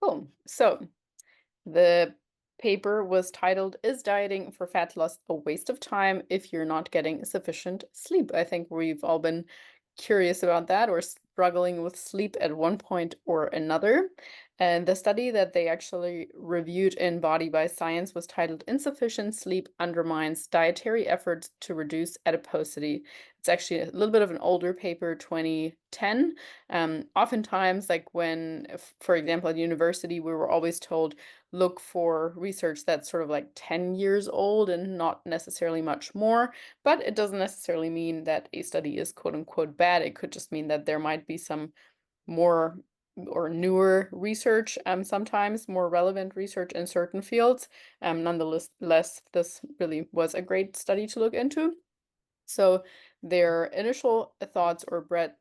Cool. So the paper was titled, "Is Dieting for Fat Loss a Waste of Time if You're Not Getting Sufficient Sleep?" I think we've all been curious about that or struggling with sleep at one point or another. And the study that they actually reviewed in Body by Science was titled "Insufficient Sleep Undermines Dietary Efforts to Reduce Adiposity." It's actually a little bit of an older paper, 2010. Oftentimes, like when, for example, at university, we were always told look for research that's sort of like 10 years old and not necessarily much more. But it doesn't necessarily mean that a study is quote unquote bad. It could just mean that there might be some more or newer research, sometimes more relevant research in certain fields. Nonetheless, this really was a great study to look into. So their initial thoughts, or Brad's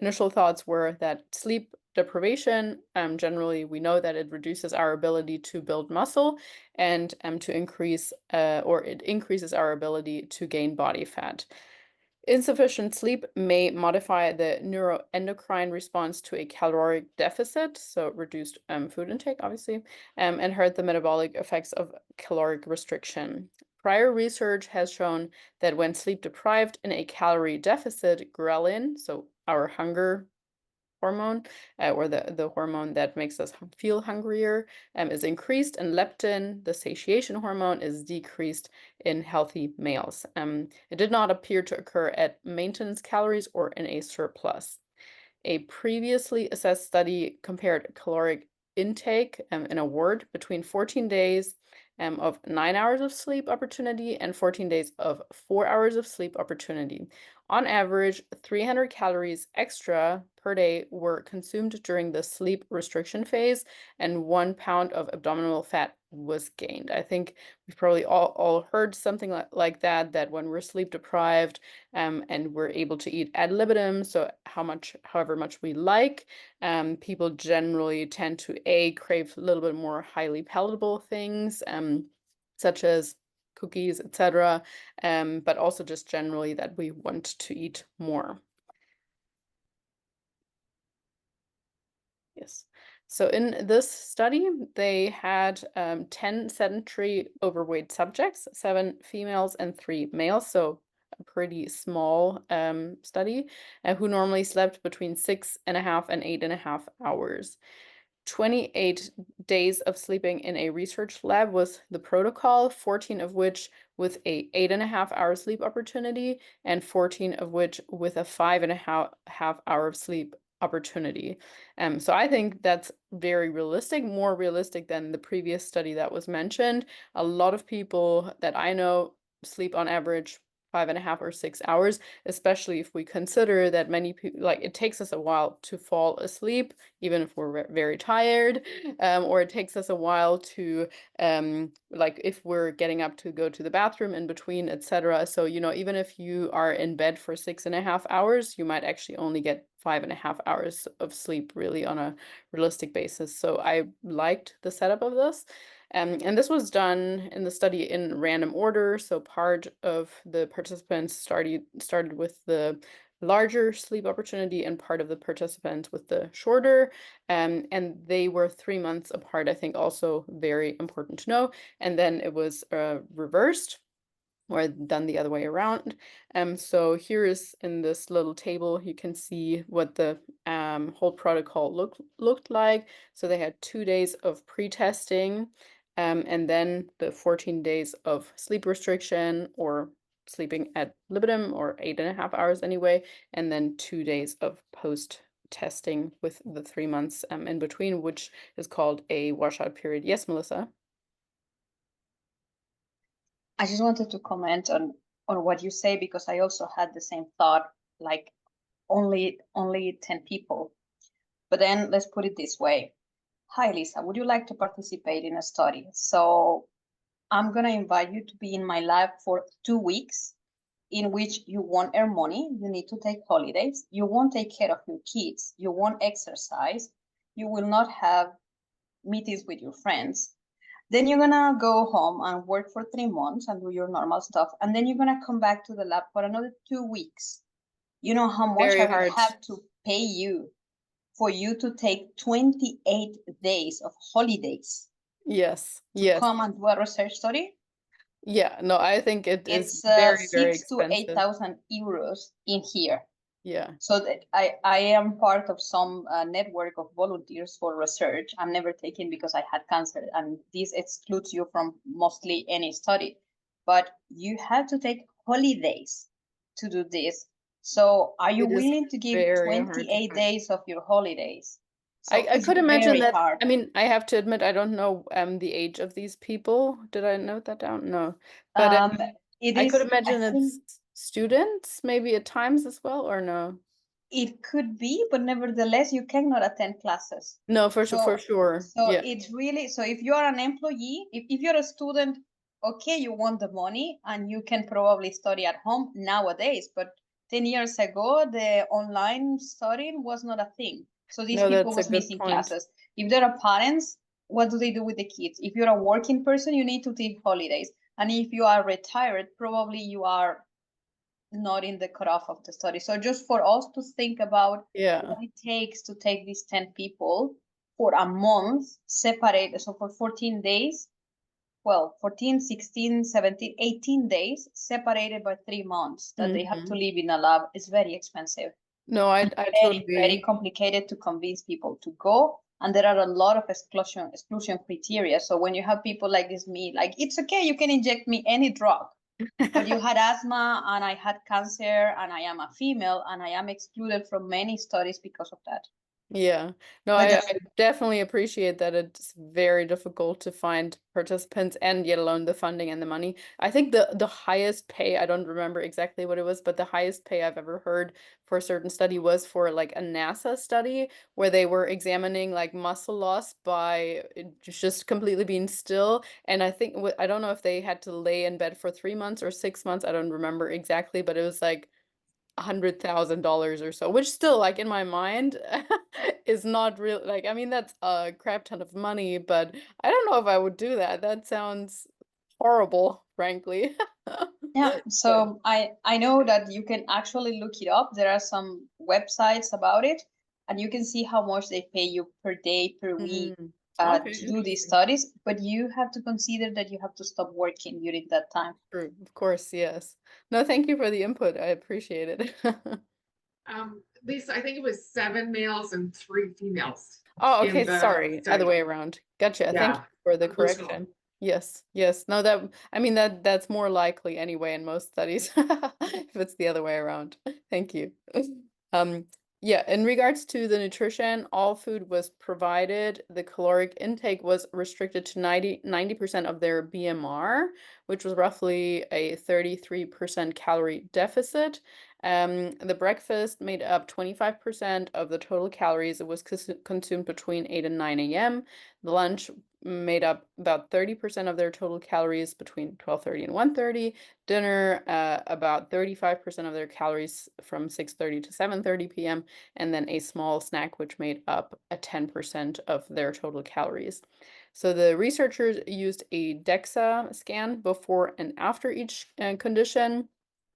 initial thoughts were that sleep deprivation, generally, we know that it reduces our ability to build muscle and to increase, or it increases our ability to gain body fat. Insufficient sleep may modify the neuroendocrine response to a caloric deficit, so reduced food intake, obviously, and hurt the metabolic effects of caloric restriction. Prior research has shown that when sleep deprived in a calorie deficit, ghrelin, so our hunger hormone, or the hormone that makes us feel hungrier, is increased, and leptin, the satiation hormone, is decreased in healthy males. It did not appear to occur at maintenance calories or in a surplus. A previously assessed study compared caloric intake in a ward between 14 days of 9 hours of sleep opportunity and 14 days of 4 hours of sleep opportunity. On average, 300 calories extra per day were consumed during the sleep restriction phase, and 1 pound of abdominal fat was gained. I think we've probably all heard something like that, that when we're sleep deprived, and we're able to eat ad libitum, so however much we like, people generally tend to crave a little bit more highly palatable things, such as cookies, etc., but also just generally that we want to eat more. Yes. So in this study, they had 10 sedentary overweight subjects, 7 females and 3 males, so a pretty small study, who normally slept between 6.5 and 8.5 hours. 28 days of sleeping in a research lab was the protocol, 14 of which with a 8.5 hour sleep opportunity, and 14 of which with a 5.5 hour of sleep opportunity. So I think that's very realistic, more realistic than the previous study that was mentioned. A lot of people that I know sleep on average 5.5 or 6 hours, especially if we consider that many people, like, it takes us a while to fall asleep, even if we're very tired, or it takes us a while to, like, if we're getting up to go to the bathroom in between, etc. So, even if you are in bed for 6.5 hours, you might actually only get 5.5 hours of sleep, really, on a realistic basis. So I liked the setup of this. And this was done in the study in random order. So part of the participants started with the larger sleep opportunity and part of the participants with the shorter. And they were 3 months apart, I think, also very important to know. And then it was reversed, or done the other way around. So here is, in this little table, you can see what the whole protocol looked like. So they had 2 days of pre-testing, and then the 14 days of sleep restriction, or sleeping at libitum, or 8.5 hours anyway, and then 2 days of post-testing with the 3 months in between, which is called a washout period. Yes, Melissa? I just wanted to comment on what you say, because I also had the same thought, like only 10 people. But then let's put it this way. Hi, Lisa, would you like to participate in a study? So I'm going to invite you to be in my lab for 2 weeks, in which you won't earn money. You need to take holidays. You won't take care of your kids. You won't exercise. You will not have meetings with your friends. Then you're gonna go home and work for 3 months and do your normal stuff. And then you're gonna come back to the lab for another 2 weeks. You know how much Very I will hard. have to pay you for you to take 28 days of holidays Yes. to Yes. come and do a research study, Yeah. No, I think it is it's very, very 6 to 8 expensive. thousand euros in here. Yeah. So that I am part of some network of volunteers for research. I'm never taken because I had cancer, and this excludes you from mostly any study. But you have to take holidays to do this. So are you It is willing to give very hard to 28 find. days of your holidays? So I it's could imagine very that. hard. I mean, I have to admit, I don't know the age of these people. Did I note that down? No. But Um, it I could is, I imagine think it's students maybe at times as well, or no? it could be, but nevertheless, you cannot attend classes. No, for So, sure. so Yeah. it's really, so if you're an employee, if you're a student, okay, you want the money and you can probably study at home nowadays, but 10 years ago, the online studying was not a thing. So these No, people that's a was good missing point. classes. If there are parents, what do they do with the kids? If you're a working person, you need to take holidays. And if you are retired, probably you are not in the cutoff of the study. So just for us to think about Yeah. what it takes to take these 10 people for a month, separate, so for 14 days, well, 14, 16, 17, 18 days, separated by 3 months that they have to Hmm. live in a lab is very expensive. No, I Very, very totally. complicated to convince people to go. And there are a lot of exclusion criteria. So when you have people like this, me, like, it's okay, you can inject me any drug, but you had asthma and I had cancer and I am a female and I am excluded from many studies because of that. Yeah, no, But I definitely appreciate that it's very difficult to find participants and yet alone the funding and the money. I think the highest pay, I don't remember exactly what it was, but the highest pay I've ever heard for a certain study was for like a NASA study where they were examining like muscle loss by just completely being still. And I think I don't know if they had to lay in bed for 3 months or 6 months. I don't remember exactly, but it was like $100,000 or so, which still, like in my mind, is not real. Like, I mean, that's a crap ton of money, but I don't know if I would do that. That sounds horrible, frankly. yeah, But so I know that you can actually look it up. There are some websites about it, and you can see how much they pay you per day, per week, okay, to do these interesting. studies. But you have to consider that you have to stop working during that time. True, of course, yes. No, thank you for the input. I appreciate it. Lisa, I think it was 7 males and 3 females Oh, in okay, the sorry. Other study. way around. Gotcha. Thank you Yeah, for the first of all. correction. Yes, yes. No, that I mean that's more likely anyway in most studies if it's the other way around. Thank you. Um, yeah, in regards to the nutrition, all food was provided. The caloric intake was restricted to 90% of their BMR, which was roughly a 33% calorie deficit. The breakfast made up 25% of the total calories. It was consumed between 8 and 9 a.m. The lunch made up about 30% of their total calories between 12:30 and 1:30. Dinner, about 35% of their calories from 6:30 to 7:30 p.m. And then a small snack, which made up a 10% of their total calories. So the researchers used a DEXA scan before and after each condition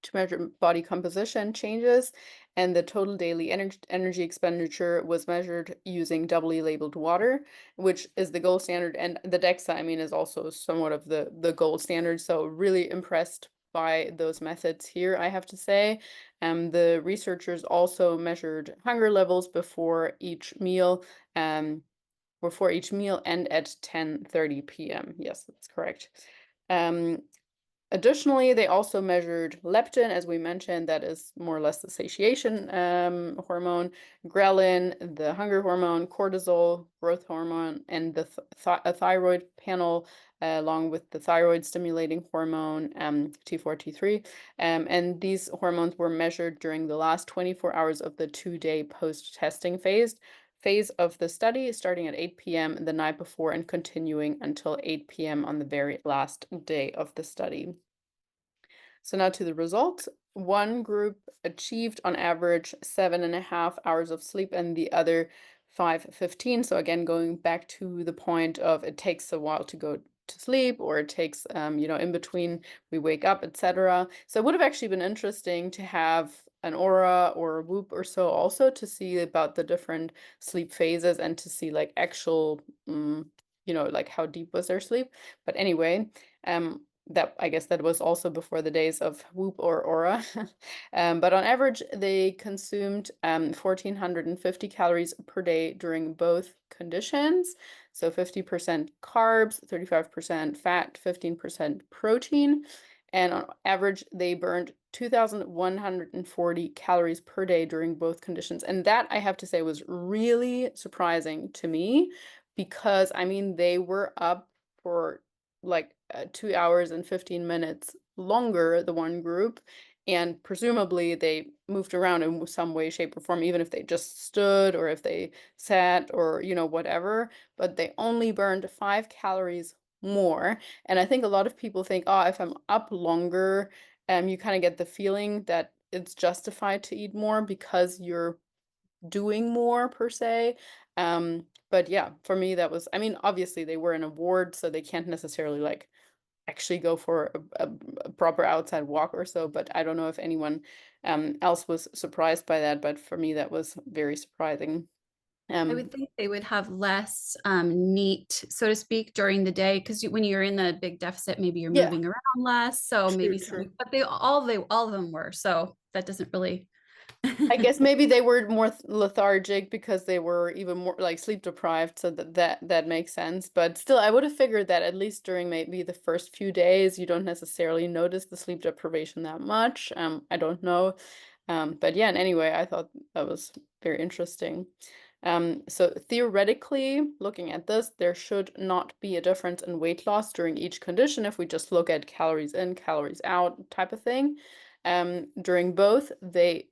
to measure body composition changes, and the total daily energy expenditure was measured using doubly labeled water, which is the gold standard. And the DEXA, I mean, is also somewhat of the gold standard. So really impressed by those methods here, I have to say. The researchers also measured hunger levels before each meal and at 10:30 p.m. Yes, that's correct. Um, Additionally, they also measured leptin, as we mentioned, that is more or less the satiation hormone, ghrelin, the hunger hormone, cortisol, growth hormone, and the thyroid panel, along with the thyroid stimulating hormone, T4, T3. And these hormones were measured during the last 24 hours of the 2-day post-testing phase of the study, starting at 8 p.m. the night before and continuing until 8 p.m. on the very last day of the study. So now to the results. One group achieved on average 7.5 hours of sleep and the other 5:15. So again, going back to the point of it takes a while to go to sleep or it takes, in between we wake up, etc. So it would have actually been interesting to have an aura or a whoop or so also to see about the different sleep phases and to see like actual, like how deep was their sleep. But anyway, that I guess that was also before the days of whoop or aura. But on average, they consumed 1,450 calories per day during both conditions. So 50% carbs, 35% fat, 15% protein. And on average, they burned 2,140 calories per day during both conditions. And that I have to say was really surprising to me because I mean, they were up for like 2 hours and 15 minutes longer, the one group. And presumably they moved around in some way, shape, or form, even if they just stood or if they sat or, whatever. But they only burned 5 calories more. And I think a lot of people think, oh, if I'm up longer, you kind of get the feeling that it's justified to eat more because you're doing more per se. But yeah, for me, that was, I mean, obviously they were in a ward, so they can't necessarily like actually go for a proper outside walk or so. But I don't know if anyone else was surprised by that. But for me, that was very surprising. I would think they would have less neat, so to speak, during the day because when you're in the big deficit, maybe you're Yeah, moving around less. So maybe true. but all of them were. So that doesn't really. I guess maybe they were more lethargic because they were even more like sleep deprived, so that makes sense. But still, I would have figured that at least during maybe the first few days, you don't necessarily notice the sleep deprivation that much. I don't know. But yeah, and anyway, I thought that was very interesting. So theoretically, looking at this, there should not be a difference in weight loss during each condition if we just look at calories in, calories out type of thing. During both, to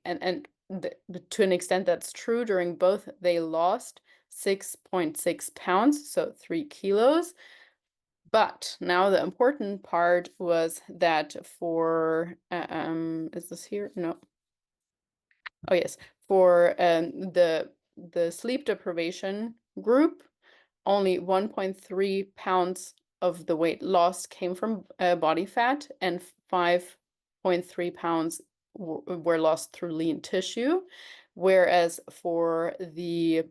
an extent that's true, during both they lost 6.6 pounds, so 3 kilos. But now the important part was that for, is this here? No. Oh yes, for the sleep deprivation group, only 1.3 pounds of the weight lost came from body fat, and 5.3 pounds were lost through lean tissue, whereas for the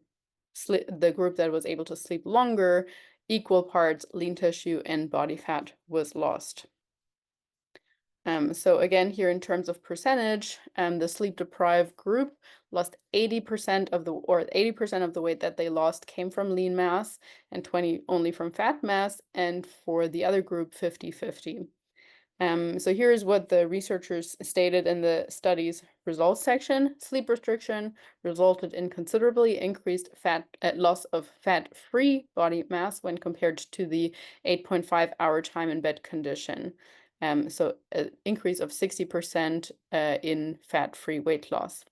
group that was able to sleep longer, equal parts lean tissue and body fat was lost. So again, here in terms of percentage, the sleep deprived group lost 80% of the weight that they lost came from lean mass and 20 only from fat mass, and for the other group, 50-50. So here's what the researchers stated in the study's results section. Sleep restriction resulted in considerably increased loss of fat-free body mass when compared to the 8.5-hour time in bed condition. So an increase of 60% in fat-free weight loss.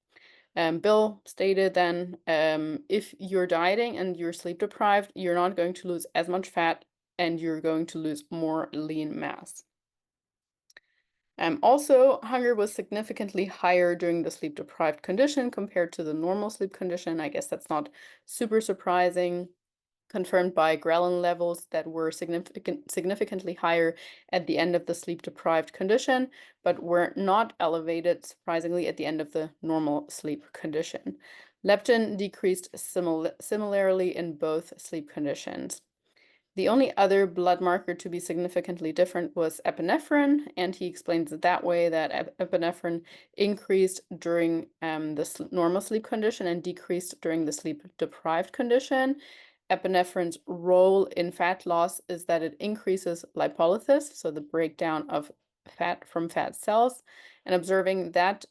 Bill stated then, if you're dieting and you're sleep deprived, you're not going to lose as much fat and you're going to lose more lean mass. Also, hunger was significantly higher during the sleep deprived condition compared to the normal sleep condition. I guess that's not super surprising. Confirmed by ghrelin levels that were significantly higher at the end of the sleep deprived condition, but were not elevated, surprisingly, at the end of the normal sleep condition. Leptin decreased similarly in both sleep conditions. The only other blood marker to be significantly different was epinephrine, and he explains it that way, that epinephrine increased during the normal sleep condition and decreased during the sleep-deprived condition. Epinephrine's role in fat loss is that it increases lipolysis, so the breakdown of fat from fat cells, and observing that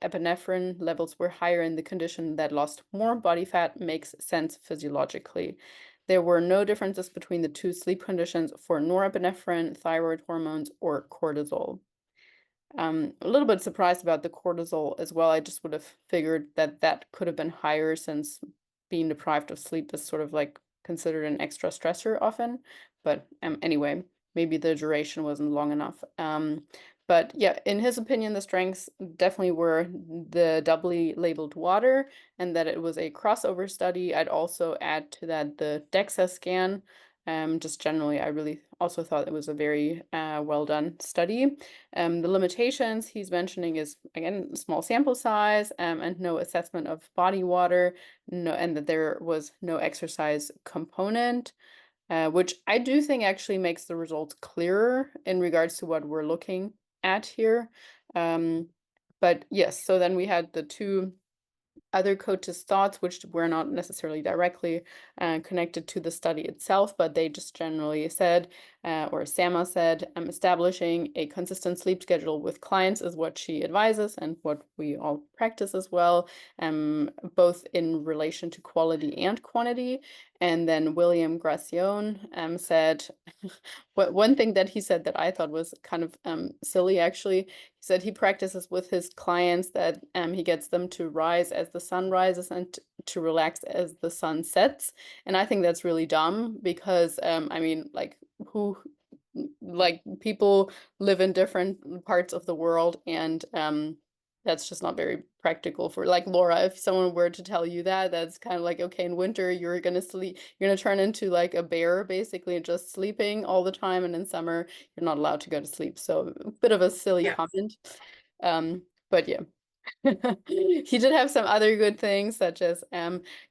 epinephrine levels were higher in the condition that lost more body fat makes sense physiologically. There were no differences between the two sleep conditions for norepinephrine, thyroid hormones, or cortisol. A little bit surprised about the cortisol as well. I just would have figured that that could have been higher since being deprived of sleep is sort of like considered an extra stressor often. But anyway, maybe the duration wasn't long enough. But yeah, in his opinion, the strengths definitely were the doubly labeled water and that it was a crossover study. I'd also add to that the DEXA scan Just generally, I really also thought it was a very well done study. The limitations he's mentioning is, again, small sample size, and no assessment of body water, and that there was no exercise component, which I do think actually makes the results clearer in regards to what we're looking at here. But yes, so then we had the two other coaches' thoughts, which were not necessarily directly connected to the study itself, but they just generally said, or Sama said, establishing a consistent sleep schedule with clients is what she advises and what we all practice as well, both in relation to quality and quantity. And then William Gracione said, one thing that he said that I thought was kind of silly, actually. He said he practices with his clients that he gets them to rise as the sun rises and to relax as the sun sets. And I think that's really dumb because, I mean, like people live in different parts of the world, and that's just not very practical for, like, Laura, if someone were to tell you that, that's kind of like, okay, in winter you're gonna sleep, you're gonna turn into like a bear basically, just sleeping all the time, and in summer you're not allowed to go to sleep. So a bit of a silly Yes. comment. But yeah. He did have some other good things, such as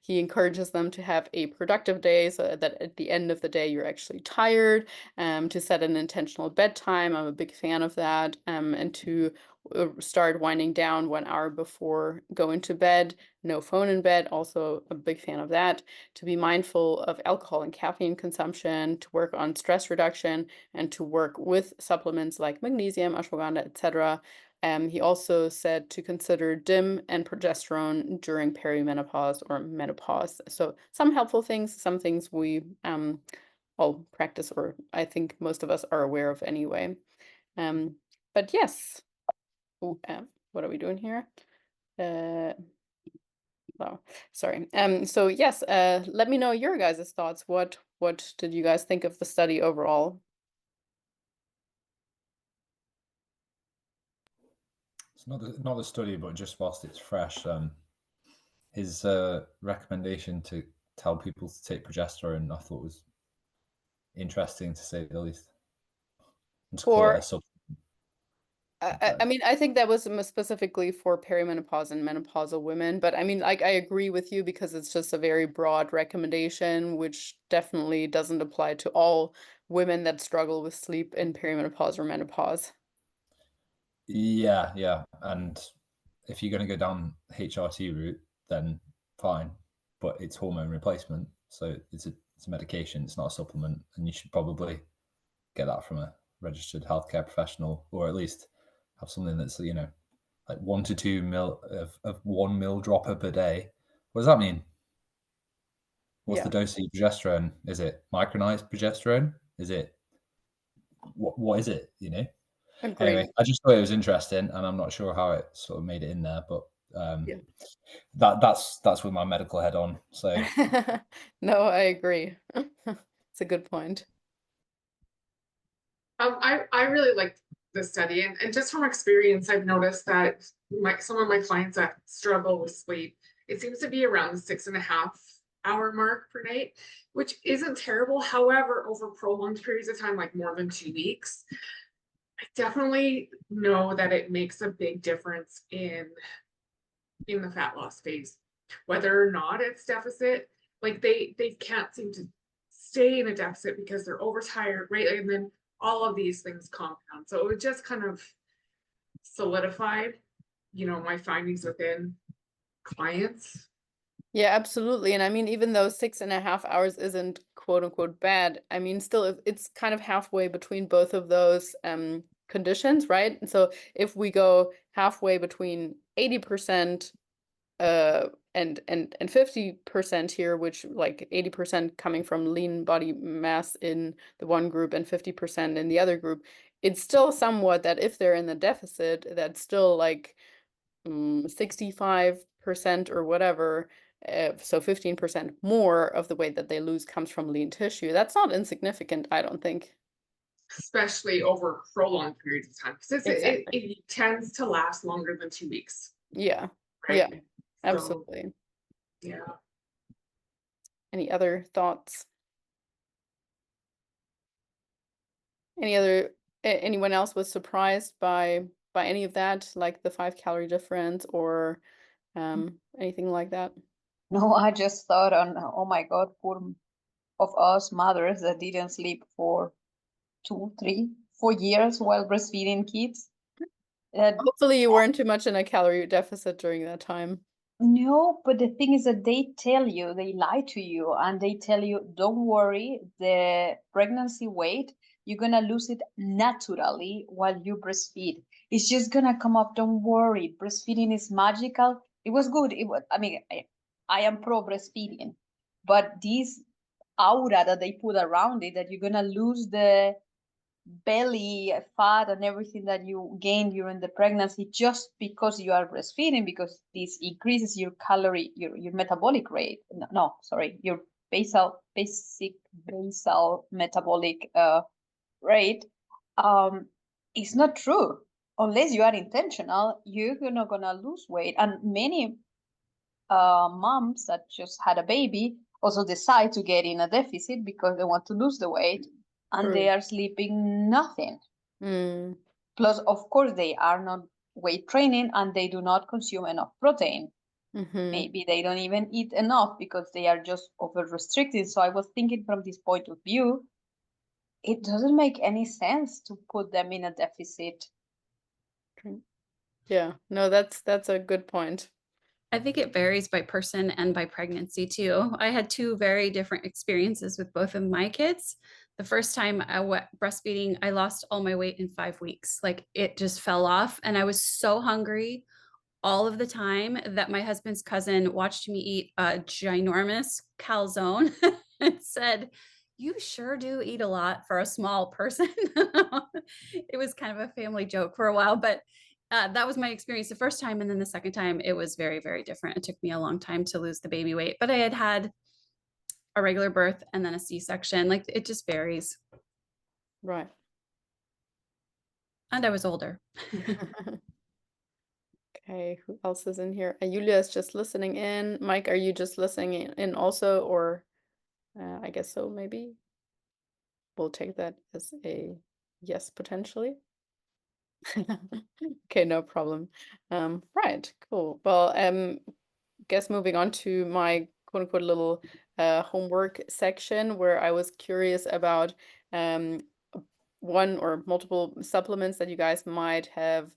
he encourages them to have a productive day so that at the end of the day you're actually tired, to set an intentional bedtime. I'm a big fan of that, and to start winding down 1 hour before going to bed. No phone in bed, also a big fan of that. To be mindful of alcohol and caffeine consumption, to work on stress reduction, and to work with supplements like magnesium, ashwagandha, etc. He also said to consider DIM and progesterone during perimenopause or menopause. So some helpful things, some things we all practice, or I think most of us are aware of anyway. But yes. Ooh, what are we doing here? Oh, sorry. So yes, let me know your guys' thoughts. What did you guys think of the study overall? It's not the study, but just whilst it's fresh, his recommendation to tell people to take progesterone, I thought was interesting, to say the least. And to call it a supplement. I mean, I think that was specifically for perimenopause and menopausal women, but I mean, like, I agree with you because it's just a very broad recommendation, which definitely doesn't apply to all women that struggle with sleep in perimenopause or menopause. Yeah. And if you're going to go down HRT route, then fine, but it's hormone replacement, so it's a medication. It's not a supplement, and you should probably get that from a registered healthcare professional, or at least have something that's, like 1 to 2 mil of 1 mil dropper per day. What does that mean? What's the dose of progesterone? Is it micronized progesterone? Is it what is it? Agreed. Anyway, I just thought it was interesting, and I'm not sure how it sort of made it in there, but Yeah. that's with my medical head on. So No, I agree. It's a good point. I really liked the study, and just from experience, I've noticed that some of my clients that struggle with sleep, it seems to be around the 6.5 hour mark per night, which isn't terrible. However, over prolonged periods of time, like more than 2 weeks, I definitely know that it makes a big difference in the fat loss phase, whether or not it's deficit. Like they can't seem to stay in a deficit because they're overtired, right? And then all of these things compound. So it just kind of solidified, my findings within clients. Yeah, absolutely. And I mean, even though 6.5 hours isn't quote unquote bad, I mean, still, it's kind of halfway between both of those conditions, right? And so if we go halfway between 80% and 50% here, which, like, 80% coming from lean body mass in the one group and 50% in the other group, it's still somewhat that if they're in the deficit, that's still like 65% or whatever. So 15% more of the weight that they lose comes from lean tissue. That's not insignificant, I don't think. Especially over prolonged periods of time, because Exactly. it tends to last longer than 2 weeks. Yeah. Right? Yeah, So, absolutely. yeah. Any other thoughts? anyone else was surprised by any of that, like the 5-calorie difference or anything like that? No, I just thought on, oh my God, poor of us mothers that didn't sleep for 2, 3, 4 years while breastfeeding kids. Hopefully you weren't too much in a calorie deficit during that time. No, but the thing is that they tell you, they lie to you, and they tell you, don't worry, the pregnancy weight, you're gonna lose it naturally while you breastfeed. It's just gonna come up, don't worry. Breastfeeding is magical. It was good. It was, I mean, I am pro breastfeeding, but this aura that they put around it, that you're gonna lose the belly fat and everything that you gain during the pregnancy just because you are breastfeeding, because this increases your calorie, your metabolic rate. No, sorry, your basic basal metabolic rate. It's not true. Unless you are intentional, you're not gonna lose weight. And many moms that just had a baby also decide to get in a deficit because they want to lose the weight, and they True. are sleeping nothing. Mm. Plus, of course, they are not weight training and they do not consume enough protein. Mm-hmm. Maybe they don't even eat enough because they are just over restricted. So I was thinking from this point of view, it doesn't make any sense to put them in a deficit. Yeah, no, that's a good point. I think it varies by person and by pregnancy too. I had two very different experiences with both of my kids. The first time I went breastfeeding, I lost all my weight in 5 weeks. Like it just fell off. And I was so hungry all of the time that my husband's cousin watched me eat a ginormous calzone and said, "You sure do eat a lot for a small person." It was kind of a family joke for a while, but that was my experience the first time. And then the second time, it was very, very different. It took me a long time to lose the baby weight, but I had had a regular birth and then a C-section. Like it just varies. Right. And I was older. Okay, who else is in here? Julia is just listening in. Mike, are you just listening in also, or I guess so, maybe? We'll take that as a yes, potentially. Okay, no problem. Right, cool. Well, guess moving on to my quote unquote little homework section where I was curious about one or multiple supplements that you guys might have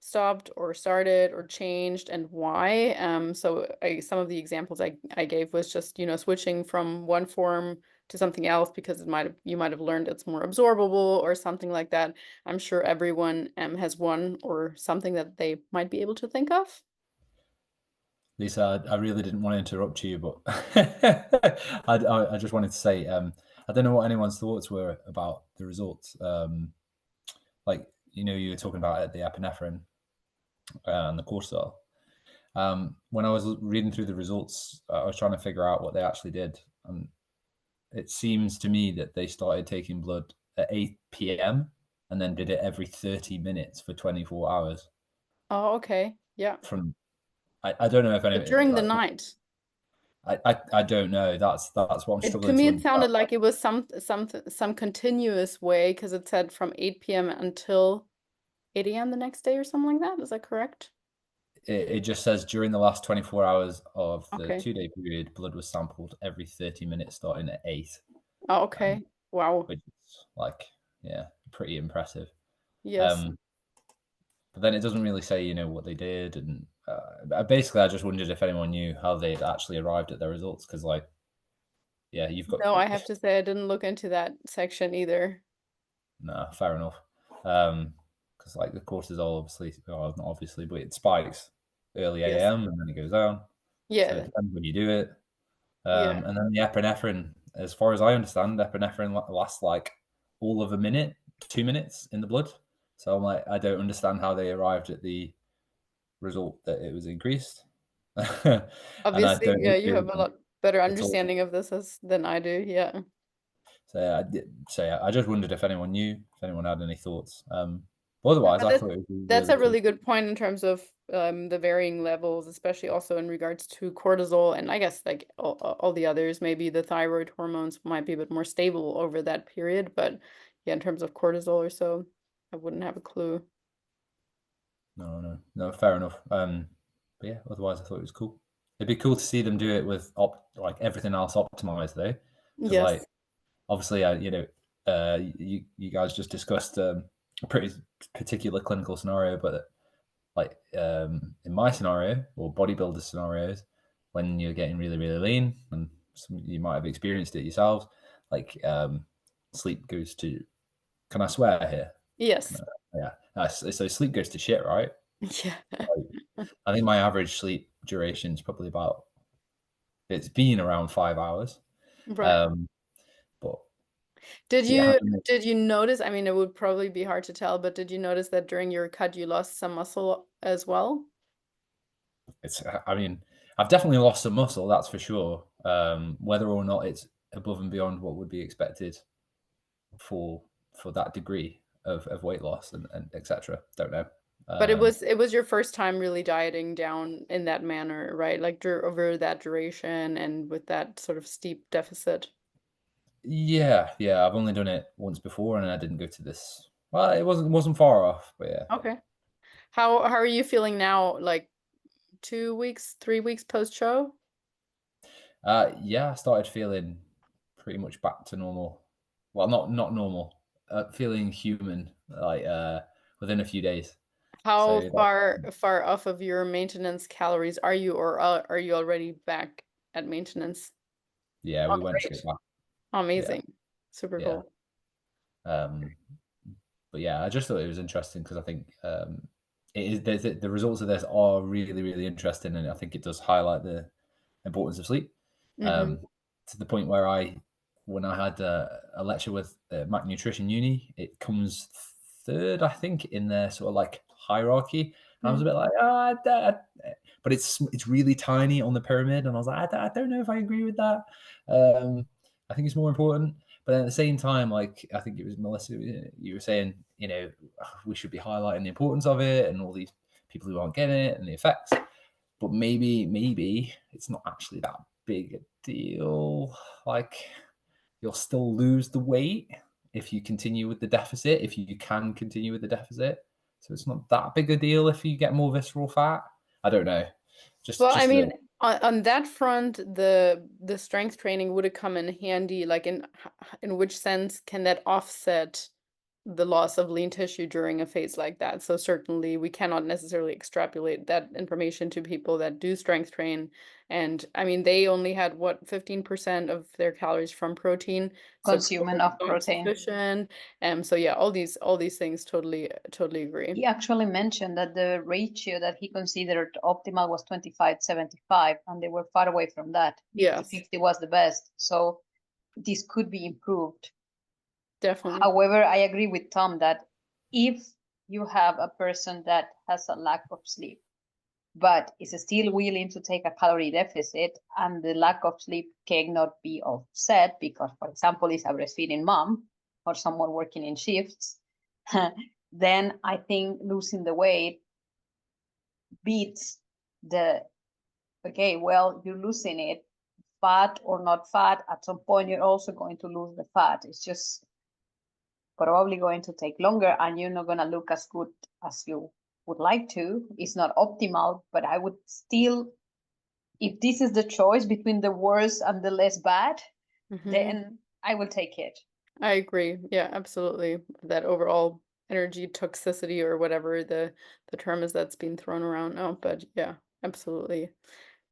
stopped or started or changed and why. So some of the examples I gave was just, switching from one form to something else because you might have learned it's more absorbable or something like that. I'm sure everyone has one or something that they might be able to think of. Lisa, I really didn't want to interrupt you, but I just wanted to say, I don't know what anyone's thoughts were about the results. Like, you were talking about the epinephrine and the cortisol. When I was reading through the results, I was trying to figure out what they actually did. It seems to me that they started taking blood at 8 p.m. and then did it every 30 minutes for 24 hours. Oh, okay. Yeah. I don't know if any During the night. I don't know. That's what I'm To struggling me, to it sounded understand. like it was some continuous way because it said from 8 p.m. until 8 a.m. the next day or something like that. Is that correct? It just says during the last 24 hours of the Okay. 2-day period, blood was sampled every 30 minutes starting at 8, Oh, okay. Wow. which is pretty impressive. Yes. But then it doesn't really say, what they did. And basically, I just wondered if anyone knew how they'd actually arrived at their results. Because, you've got... No, I have to say I didn't look into that section either. No, fair enough. Because, the cortisol, not obviously, but it spikes early Yes. AM and then it goes down. So Yeah. it depends when you do it. Yeah. And then the epinephrine, as far as I understand, epinephrine lasts all of a minute, 2 minutes in the blood. So I'm like, I don't understand how they arrived at the result that it was increased. And I Obviously, don't yeah, you agree have with a them lot better at all. understanding of this than I do. Yeah. So I just wondered if anyone knew, if anyone had any thoughts. Otherwise, But I thought it was that's really a cool. really good point in terms of the varying levels, especially also in regards to cortisol, and I guess like all the others. Maybe the thyroid hormones might be a bit more stable over that period, but yeah, in terms of cortisol or so, I wouldn't have a clue. No, fair enough. But yeah, otherwise I thought it was cool. It'd be cool to see them do it with like everything else optimized though, because like Yes. obviously, you guys just discussed a pretty particular clinical scenario, but like in my scenario or bodybuilder scenarios, when you're getting really, really lean, and you might have experienced it yourselves, like sleep goes to. Can I swear here? Yes. Yeah. So sleep goes to shit, right? Yeah. Like, I think my average sleep duration is probably it's been around 5 hours. Right. Um, but Did yeah, you did you notice, I mean, it would probably be hard to tell, but did you notice that during your cut you lost some muscle as well? I mean, I've definitely lost some muscle, that's for sure. Whether or not it's above and beyond what would be expected for that degree of weight loss and etc. Don't know. But Um, it was your first time really dieting down in that manner, right? Like over that duration and with that sort of steep deficit. yeah, I've only done it once before, and I didn't go to this. Well, it wasn't far off, but yeah. Okay. How are you feeling now, like 2 weeks, 3 weeks post-show? Yeah, I started feeling pretty much back to normal. Well, not normal. Feeling human, like within a few days. How So far off of your maintenance calories are you, or are you already back at maintenance? yeah, Oh, we went straight great. back. Yeah, Amazing. Super yeah. cool. Um, but yeah, I just thought it was interesting because I think the results of this are really, really interesting, and I think it does highlight the importance of sleep. Hmm. To the point where when I had a lecture with Mac Nutrition Uni, it comes third, I think, in their sort of like hierarchy. And I was a bit like, but it's really tiny on the pyramid, and I was like, I don't know if I agree with that. I think it's more important. But at the same time, like I think it was Melissa, you were saying, we should be highlighting the importance of it and all these people who aren't getting it and the effects. But maybe it's not actually that big a deal. Like you'll still lose the weight if you continue with the deficit, if you can continue with the deficit. So it's not that big a deal if you get more visceral fat. I don't know. Well, I Just mean, on that front, the strength training would have come in handy. Like in which sense can that offset the loss of lean tissue during a phase like that? So certainly we cannot necessarily extrapolate that information to people that do strength train. And I mean, they only had what, 15% of their calories from protein, so Consume probably enough not protein. sufficient. So yeah, all these things totally agree. He actually mentioned that the ratio that he considered optimal was 25-75, and they were far away from that. Yes, 50-50 was the best. So this could be improved. definitely. However, I agree with Tom that if you have a person that has a lack of sleep, but is still willing to take a calorie deficit, and the lack of sleep cannot be offset because, for example, is a breastfeeding mom or someone working in shifts, then I think losing the weight beats the, okay, well, you're losing it, fat or not fat, at some point you're also going to lose the fat. It's just probably going to take longer, and you're not going to look as good as you would like to. It's not optimal, but I would still, if this is the choice between the worse and the less bad, then I will take it. I agree. Yeah, absolutely. That overall energy toxicity or whatever the term is that's being thrown around now, but yeah, absolutely.